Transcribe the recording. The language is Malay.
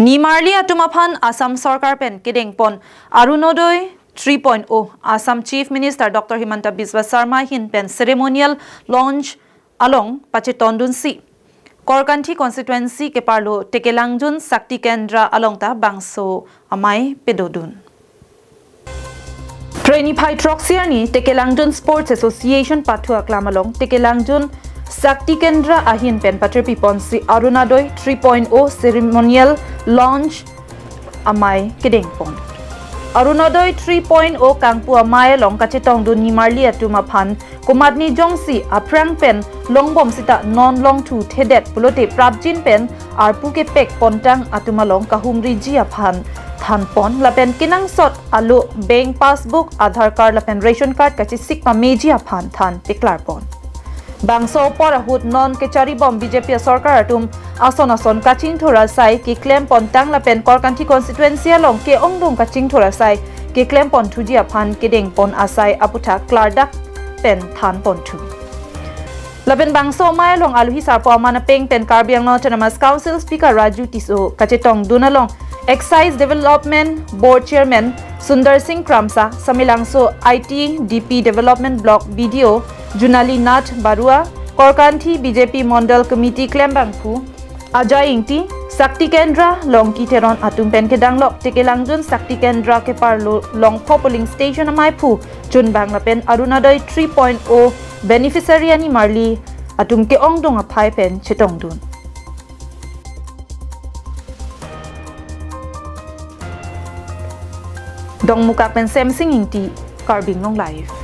Nimarli atumaphan Assam Sarkar pen Kedeng pon ARUNUDOI 3.0 Assam Chief Minister Dr. Himanta Biswa Sarma hin pen Ceremonial Launch along Pachetondun si Korkanthi constituency ke parlo Tekelangjun Saktikendra alongta bangso amai pedodun. Trainee Troxiani Tekelangjun Sports Association Pathua Klamalong Tekelangjun Saktikendra ahin pen patripi ponsi ARUNUDOI 3.0 Ceremonial Launch amai Kedeng pon. ARUNUDOI 3.0 kangpu amai long kachetong dun Nimarli atumaphan kumadni jongsi aprang pen longbom sita non long tu thedet pulote prabjin pen arpuke pek pontang atumalong kahumri jiaphan than pon lapen kinang sot alu bank passbook Aadhaar card lapen ration card kachi sikpa meji aphan than teklar pon. Bangso porahut non kechari bom BJP Sarkar atum ason kaching thora sai ki claim pontang lapen Korkanthi constituency along ke ongdong kaching thora sai ki claim pon thujia phan Kedeng pon asai aputha klardak pen than pon thu. Lapen bangso mai long aluhi sarpo amana peng pen Karbiang Autonomous Council Speaker Raju Tiso kachetong dunalong Excise Development Board Chairman Sundar Singh Kramsa Samilangso IT DP Development Block BDO Junali Nath Barua Korkanthi BJP Mondal Committee Klembangphu Ajay Ingti Saktikendra Longki Teron Atumpen Kedanglok Tekelangjun Saktikendra ke parlo Longpho polling station amai phu Junbang lapen ARUNUDOI 3.0 beneficiary ani Marli atum ke ongdong aphai pen chetongdun. Dong muka pen Sem Singh Ingti Karbing Long Live.